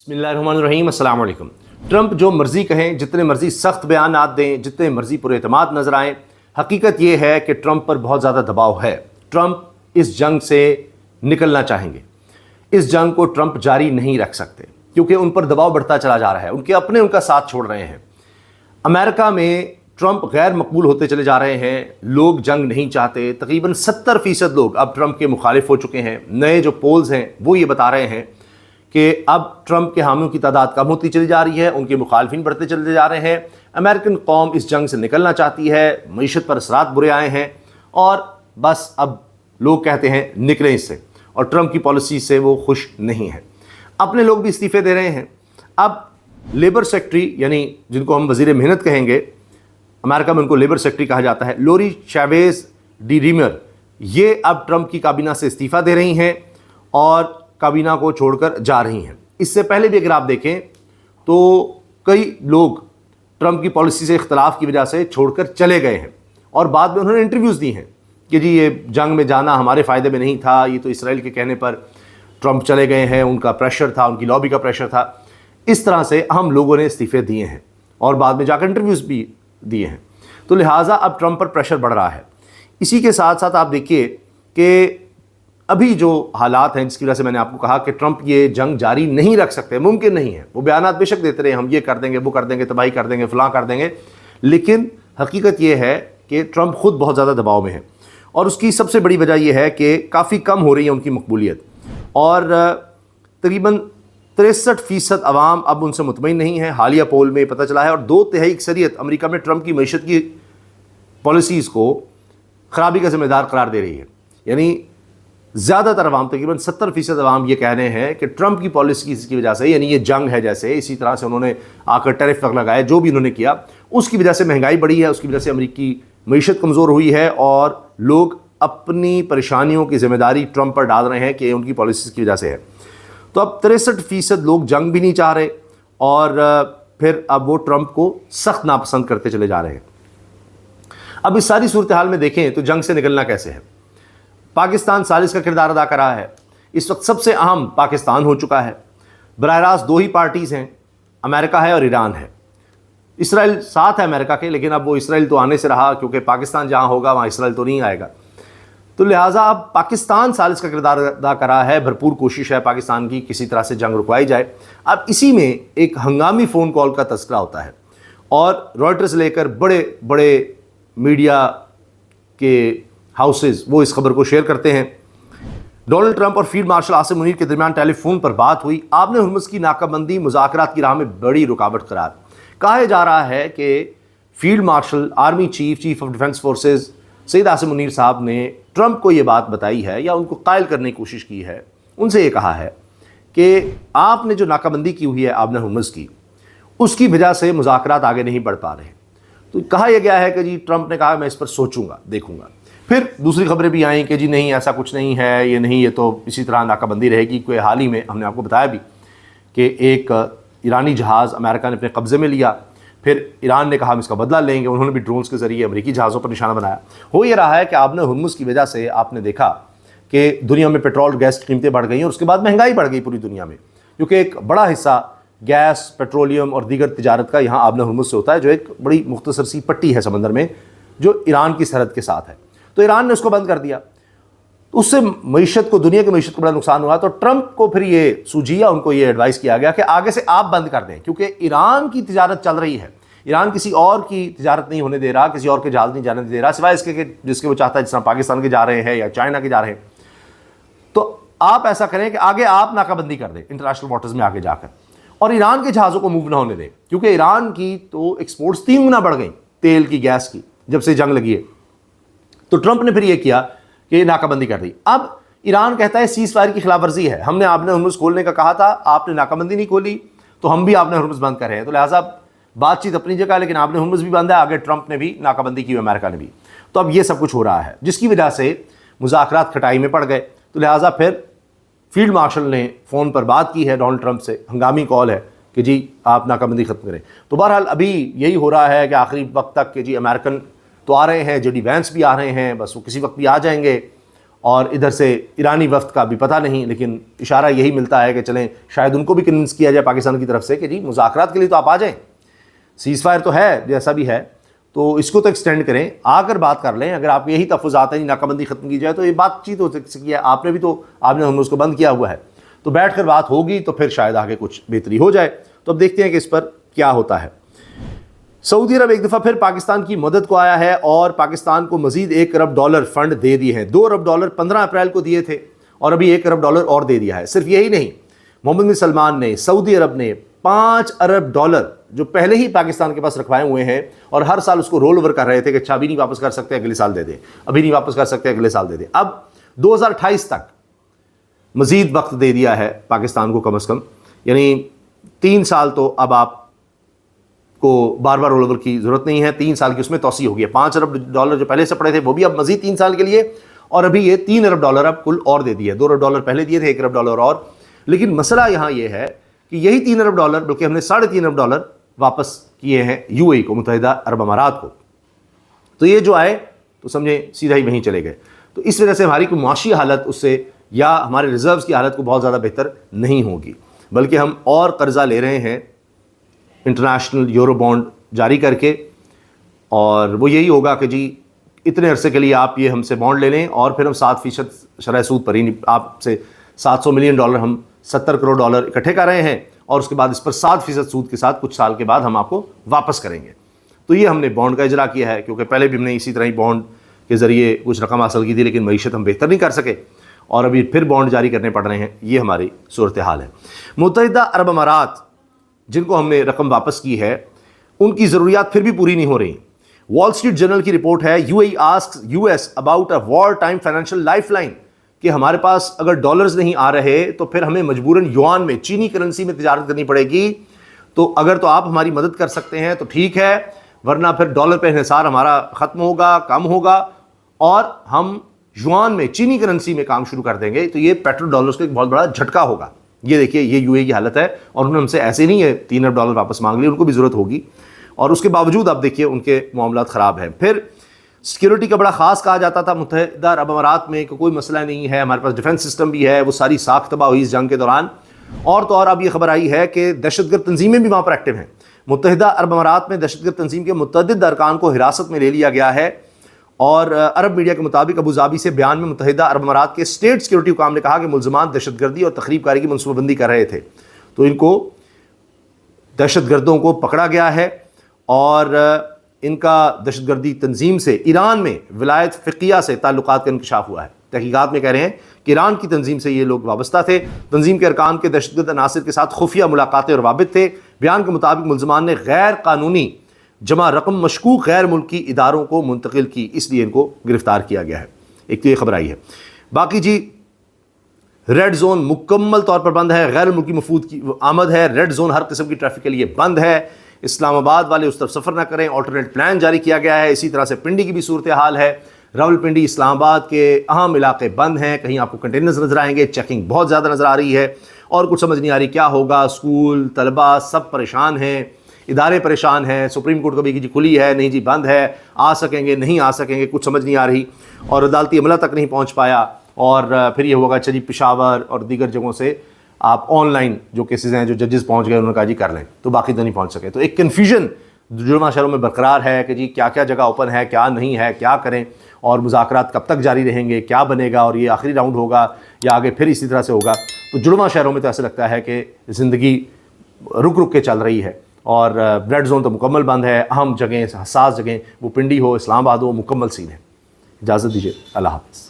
बिस्मिल्लाहिर्रहमानिर्रहीम, अस्सलाम वालेकुम। ट्रंप जो मर्ज़ी कहें, जितने मर्ज़ी सख्त बयानात दें, जितने मर्ज़ी पुरएतमाद नज़र आएँ, हकीकत ये है कि ट्रंप पर बहुत ज़्यादा दबाव है। ट्रंप इस जंग से निकलना चाहेंगे। इस जंग को ट्रंप जारी नहीं रख सकते क्योंकि उन पर दबाव बढ़ता चला जा रहा है। उनके अपने उनका साथ छोड़ रहे हैं। अमेरिका में ट्रंप गैर मकबूल होते चले जा रहे हैं। लोग जंग नहीं चाहते। तकरीबन 70% लोग अब ट्रंप के मुखालिफ हो चुके हैं। नए जो पोल्स हैं वो ये बता रहे हैं कि अब ट्रंप के हामियों की तादाद कम होती चली जा रही है, उनके मुखालिफिन बढ़ते चले जा रहे हैं। अमेरिकन कौम इस जंग से निकलना चाहती है। मईशत पर असरात बुरे आए हैं और बस अब लोग कहते हैं निकलें इससे, और ट्रंप की पॉलिसी से वो खुश नहीं है। अपने लोग भी इस्तीफ़े दे रहे हैं। अब लेबर सेक्रेटरी, यानी जिनको हम वज़ीर मेहनत कहेंगे, अमेरिका में उनको लेबर सेक्रेटरी कहा जाता है, लोरी चैवेज डी रीमर, ये अब ट्रंप की काबीना से इस्तीफ़ा दे रही हैं और काबीना को छोड़कर जा रही हैं। इससे पहले भी अगर आप देखें तो कई लोग ट्रंप की पॉलिसी से इख्तलाफ की वजह से छोड़कर चले गए हैं और बाद में उन्होंने इंटरव्यूज़ दी हैं कि जी ये जंग में जाना हमारे फ़ायदे में नहीं था, ये तो इसराइल के कहने पर ट्रंप चले गए हैं, उनका प्रेशर था, उनकी लॉबी का प्रेशर था। इस तरह से हम लोगों ने इस्तीफ़े दिए हैं और बाद में जाकर इंटरव्यूज़ भी दिए हैं। तो लिहाजा अब ट्रंप पर प्रेशर बढ़ रहा है। इसी के साथ साथ आप देखिए कि अभी जो हालात हैं, जिसकी वजह से मैंने आपको कहा कि ट्रंप ये जंग जारी नहीं रख सकते, मुमकिन नहीं है। वो बयानात बेशक देते रहे, हम ये कर देंगे, वो कर देंगे, तबाही कर देंगे, फलां कर देंगे, लेकिन हकीकत ये है कि ट्रंप खुद बहुत ज़्यादा दबाव में है और उसकी सबसे बड़ी वजह यह है कि काफ़ी कम हो रही है उनकी मकबूलियत और तकरीबन 63% अवाम अब उनसे मुतमईन नहीं है। हालिया पोल में पता चला है और 2/3 अक्सरियत अमेरिका में ट्रंप की मईशत की पॉलिसीज़ को ख़राबी का ज़िम्मेदार करार दे रही है। यानी ज़्यादातर अवाम, तकरीबन 70% अवाम ये कह रहे हैं कि ट्रंप की पॉलिसी की वजह से, यानी ये जंग है जैसे, इसी तरह से उन्होंने आकर टैरिफ तक लगाए, जो भी उन्होंने किया उसकी वजह से महंगाई बढ़ी है, उसकी वजह से अमेरिकी मईशत कमज़ोर हुई है और लोग अपनी परेशानियों की ज़िम्मेदारी ट्रंप पर डाल रहे हैं कि उनकी पॉलिसी की वजह से है। तो अब 63% लोग जंग भी नहीं चाह रहे और फिर अब वो ट्रंप को सख्त नापसंद करते चले जा रहे हैं। अब इस सारी सूरत हाल में देखें तो जंग से निकलना कैसे है। पाकिस्तान साजिश का किरदार अदा कर रहा है। इस वक्त सबसे अहम पाकिस्तान हो चुका है। बराह रास्त दो ही पार्टीज़ हैं, अमेरिका है और ईरान है। इसराइल साथ है अमेरिका के, लेकिन अब वो इसराइल तो आने से रहा क्योंकि पाकिस्तान जहाँ होगा वहाँ इसराइल तो नहीं आएगा। तो लिहाजा अब पाकिस्तान साजिश का किरदार अदा कर रहा है। भरपूर कोशिश है पाकिस्तान की किसी तरह से जंग रुकवाई जाए। अब इसी में एक हंगामी फ़ोन कॉल का तस्करा होता है और रॉयटर्स लेकर बड़े बड़े मीडिया के हाउसेस वो इस खबर को शेयर करते हैं। डोनाल्ड ट्रंप और फील्ड मार्शल आसिम मुनीर के दरमियान टेलीफोन पर बात हुई। आपने हुर्मुज़ की नाकाबंदी मुज़ाकरात की राह में बड़ी रुकावट करार। कहा जा रहा है कि field marshal, army chief of defence forces Syed Asim Munir साहब ने ट्रंप को ये बात बताई है या उनको कायल करने की कोशिश की है। उनसे ये कहा है कि आपने जो नाकाबंदी की हुई है आपने हुर्मुज़ की, उसकी वजह से मुज़ाकरात आगे नहीं बढ़ पा रहे। तो कहा यह गया है कि जी ट्रंप ने कहा मैं इस पर सोचूंगा, देखूंगा। फिर दूसरी खबरें भी आई कि जी नहीं, ऐसा कुछ नहीं है, ये नहीं, ये तो इसी तरह नाकाबंदी रहेगी। कोई हाल ही में हमने आपको बताया भी कि एक ईरानी जहाज़ अमेरिका ने अपने कब्ज़े में लिया, फिर ईरान ने कहा हम इसका बदला लेंगे, उन्होंने भी ड्रोन्स के ज़रिए अमेरिकी जहाज़ों पर निशाना बनाया। हो ये रहा है कि आपने हुर्मुज़ की वजह से आपने देखा कि दुनिया में पेट्रोल गैस की कीमतें बढ़ गई और उसके बाद महंगाई बढ़ गई पूरी दुनिया में, क्योंकि एक बड़ा हिस्सा गैस, पेट्रोलियम और दीगर तिजारत का यहाँ आबना हुर्मुज़ से होता है, जो एक बड़ी मुख्तसर सी पट्टी है समंदर में जो ईरान की सरहद के साथ है। तो ईरान ने उसको बंद कर दिया, तो उससे मईशत को, दुनिया की मईशत को बड़ा नुकसान हुआ। तो ट्रंप को फिर ये सूझिया, उनको ये एडवाइस किया गया कि आगे से आप बंद कर दें, क्योंकि ईरान की तिजारत चल रही है। ईरान किसी और की तिजारत नहीं होने दे रहा, किसी और के जहाज़ नहीं जाने दे रहा, सिवाय इसके कि जिसके वो चाहता है, जिस तरह पाकिस्तान के जा रहे हैं या चाइना के जा रहे हैं। तो आप ऐसा करें कि आगे आप नाकाबंदी कर दें इंटरनेशनल वाटर्स में आगे जाकर, और ईरान के जहाज़ों को मूव ना होने दें, क्योंकि ईरान की तो एक्सपोर्ट्स 3 गुना बढ़ गई तेल की, गैस की, जब से जंग लगी है। तो ट्रंप ने फिर यह किया कि नाकाबंदी कर दी। अब ईरान कहता है सीज़ फायर की खिलाफ वर्जी है, हमने आपने हुर्मुज़ खोलने का कहा था, आपने नाकाबंदी नहीं खोली, तो हम भी आपने हुर्मुज़ बंद कर रहे हैं। तो लिहाजा बातचीत अपनी जगह, लेकिन आपने हुर्मुज़ भी बंद है, आगे ट्रंप ने भी नाकाबंदी की, अमेरिका ने भी। तो अब ये सब कुछ हो रहा है, जिसकी वजह से मुज़ाकरात खटाई में पड़ गए। तो लिहाजा फिर फील्ड मार्शल ने फ़ोन पर बात की है डोनाल्ड ट्रंप से, हंगामी कॉल है कि जी आप नाकाबंदी ख़त्म करें। तो बहरहाल अभी यही हो रहा है कि आखिरी वक्त तक कि जी अमेरिकन तो आ रहे हैं, जेडी वैंस भी आ रहे हैं, बस वो किसी वक्त भी आ जाएंगे اور ادھر سے ایرانی وفد کا بھی پتہ نہیں، لیکن اشارہ یہی ملتا ہے کہ چلیں شاید ان کو بھی کنونس کیا جائے پاکستان کی طرف سے کہ جی مذاکرات کے لیے تو آپ آ جائیں، سیز فائر تو ہے جیسا بھی ہے تو اس کو تو ایکسٹینڈ کریں، آ کر بات کر لیں۔ اگر آپ یہی تفوظات ہیں ناکہ بندی ختم کی جائے تو یہ بات چیت ہو سکی ہے، آپ نے ہم اس کو بند کیا ہوا ہے، تو بیٹھ کر بات ہوگی تو پھر شاید آگے کچھ بہتری ہو جائے۔ تو اب دیکھتے ہیں کہ اس پر کیا ہوتا ہے۔ سعودی عرب ایک دفعہ پھر پاکستان کی مدد کو آیا ہے اور پاکستان کو مزید $1 ارب فنڈ دے دیے ہیں۔ $2 ارب 15 اپریل کو دیے تھے اور ابھی $1 ارب اور دے دیا ہے۔ صرف یہی نہیں، محمد بن سلمان نے، سعودی عرب نے $5 ارب جو پہلے ہی پاکستان کے پاس رکھوائے ہوئے ہیں اور ہر سال اس کو رول اوور کر رہے تھے کہ اچھا ابھی نہیں واپس کر سکتے اگلے سال دے دیں، ابھی نہیں واپس کر سکتے اگلے سال دے دیں، اب 2028 تک مزید وقت دے دیا ہے پاکستان کو کم از کم، یعنی 3 سال تو اب آپ کو بار بار رول اوور کی ضرورت نہیں ہے، 3 سال کی اس میں توسیع ہوگی ہے۔ $5 ارب جو پہلے سے پڑے تھے وہ بھی اب مزید 3 سال کے لیے، اور ابھی یہ $3 ارب اب کل اور دے دیے۔ $2 ارب پہلے دیے تھے، $1 ارب اور، لیکن مسئلہ یہاں یہ ہے کہ یہی $3 ارب بلکہ ہم نے $3.5 ارب واپس کیے ہیں یو اے کو، متحدہ عرب امارات کو، تو یہ جو آئے تو سمجھیں سیدھا ہی وہیں چلے گئے۔ تو اس وجہ سے ہماری کوئی معاشی حالت اس سے یا ہمارے ریزروز کی حالت کو بہت زیادہ بہتر نہیں ہوگی، بلکہ ہم اور قرضہ لے رہے ہیں انٹرنیشنل یورو بانڈ جاری کر کے، اور وہ یہی ہوگا کہ جی اتنے عرصے کے لیے آپ یہ ہم سے بانڈ لے لیں اور پھر ہم 7% شرح سود پر ہی آپ سے $700 ملین ہم $70 کروڑ اکٹھے کر رہے ہیں، اور اس کے بعد اس پر 7% سود کے ساتھ کچھ سال کے بعد ہم آپ کو واپس کریں گے۔ تو یہ ہم نے بانڈ کا اجرا کیا ہے، کیونکہ پہلے بھی ہم نے اسی طرح ہی بانڈ کے ذریعے کچھ رقم حاصل کی تھی، لیکن معیشت ہم بہتر نہیں کر سکے اور ابھی پھر بانڈ جاری کرنے پڑ رہے ہیں۔ یہ ہماری صورتحال ہے۔ متحدہ عرب امارات جن کو ہم نے رقم واپس کی ہے ان کی ضروریات پھر بھی پوری نہیں ہو رہی۔ وال اسٹریٹ جرنل کی رپورٹ ہے، U A E asks U S about a wartime financial lifeline, کہ ہمارے پاس اگر ڈالرز نہیں آ رہے تو پھر ہمیں مجبوراً یوان میں، چینی کرنسی میں تجارت کرنی پڑے گی، تو اگر تو آپ ہماری مدد کر سکتے ہیں تو ٹھیک ہے، ورنہ پھر ڈالر پہ انحصار ہمارا ختم ہوگا، کم ہوگا، اور ہم یوان میں، چینی کرنسی میں کام شروع کر دیں گے، تو یہ پیٹرو ڈالرز کا ایک بہت بڑا جھٹکا ہوگا۔ یہ دیکھیے یہ یو اے کی حالت ہے، اور انہوں نے ہم سے ایسے نہیں ہے $3 ارب واپس مانگ لیے، ان کو بھی ضرورت ہوگی، اور اس کے باوجود آپ دیکھیے ان کے معاملات خراب ہیں۔ پھر سیکیورٹی کا بڑا خاص کہا جاتا تھا متحدہ عرب امارات میں کہ کوئی مسئلہ نہیں ہے، ہمارے پاس ڈیفنس سسٹم بھی ہے، وہ ساری ساکھ تباہ ہوئی اس جنگ کے دوران، اور تو اور اب یہ خبر آئی ہے کہ دہشت گرد تنظیمیں بھی وہاں پر ایکٹیو ہیں۔ متحدہ عرب امارات میں دہشت گرد تنظیم کے متعدد ارکان کو حراست میں لے لیا گیا ہے، اور عرب میڈیا کے مطابق ابوظہبی سے بیان میں متحدہ عرب امارات کے اسٹیٹ سیکیورٹی حکام نے کہا کہ ملزمان دہشت گردی اور تخریب کاری کی منصوبہ بندی کر رہے تھے، تو ان کو دہشت گردوں کو پکڑا گیا ہے، اور ان کا دہشت گردی تنظیم سے ایران میں ولایت فقیہ سے تعلقات کا انکشاف ہوا ہے۔ تحقیقات میں کہہ رہے ہیں کہ ایران کی تنظیم سے یہ لوگ وابستہ تھے، تنظیم کے ارکان کے دہشت گرد عناصر کے ساتھ خفیہ ملاقاتیں اور روابط تھے۔ بیان کے مطابق ملزمان نے غیر قانونی جمع رقم مشکوک غیر ملکی اداروں کو منتقل کی، اس لیے ان کو گرفتار کیا گیا ہے۔ ایک تو یہ خبر آئی ہے۔ باقی جی ریڈ زون مکمل طور پر بند ہے، غیر ملکی مفود کی آمد ہے، ریڈ زون ہر قسم کی ٹریفک کے لیے بند ہے، اسلام آباد والے اس طرف سفر نہ کریں، آلٹرنیٹ پلان جاری کیا گیا ہے۔ اسی طرح سے پنڈی کی بھی صورتحال ہے، راولپنڈی، اسلام آباد کے اہم علاقے بند ہیں، کہیں آپ کو کنٹینرز نظر آئیں گے، چیکنگ بہت زیادہ نظر آ رہی ہے، اور کچھ سمجھ نہیں آ رہی کیا ہوگا۔ اسکول، طلباء سب پریشان ہیں، ادارے پریشان ہیں، سپریم کورٹ کبھی جی کھلی ہے، نہیں جی بند ہے، آ سکیں گے نہیں آ سکیں گے، کچھ سمجھ نہیں آ رہی، اور عدالتی عملہ تک نہیں پہنچ پایا، اور پھر یہ ہوگا اچھا جی پشاور اور دیگر جگہوں سے آپ آن لائن جو کیسز ہیں جو ججز پہنچ گئے انہوں نے کہا جی کر لیں، تو باقی تو نہیں پہنچ سکے۔ تو ایک کنفیوژن جرمہ شہروں میں برقرار ہے کہ جی کیا کیا جگہ اوپن ہے، کیا نہیں ہے، کیا کریں، اور مذاکرات کب تک جاری رہیں گے، کیا بنے گا، اور یہ آخری راؤنڈ ہوگا یا آگے پھر اسی طرح سے ہوگا۔ تو جڑواں شہروں میں تو ایسا لگتا ہے کہ زندگی رک رک کے چل رہی ہے، اور ریڈ زون تو مکمل بند ہے، اہم جگہیں، حساس جگہیں، وہ پنڈی ہو، اسلام آباد ہو، مکمل سین ہے۔ اجازت دیجیے، اللہ حافظ۔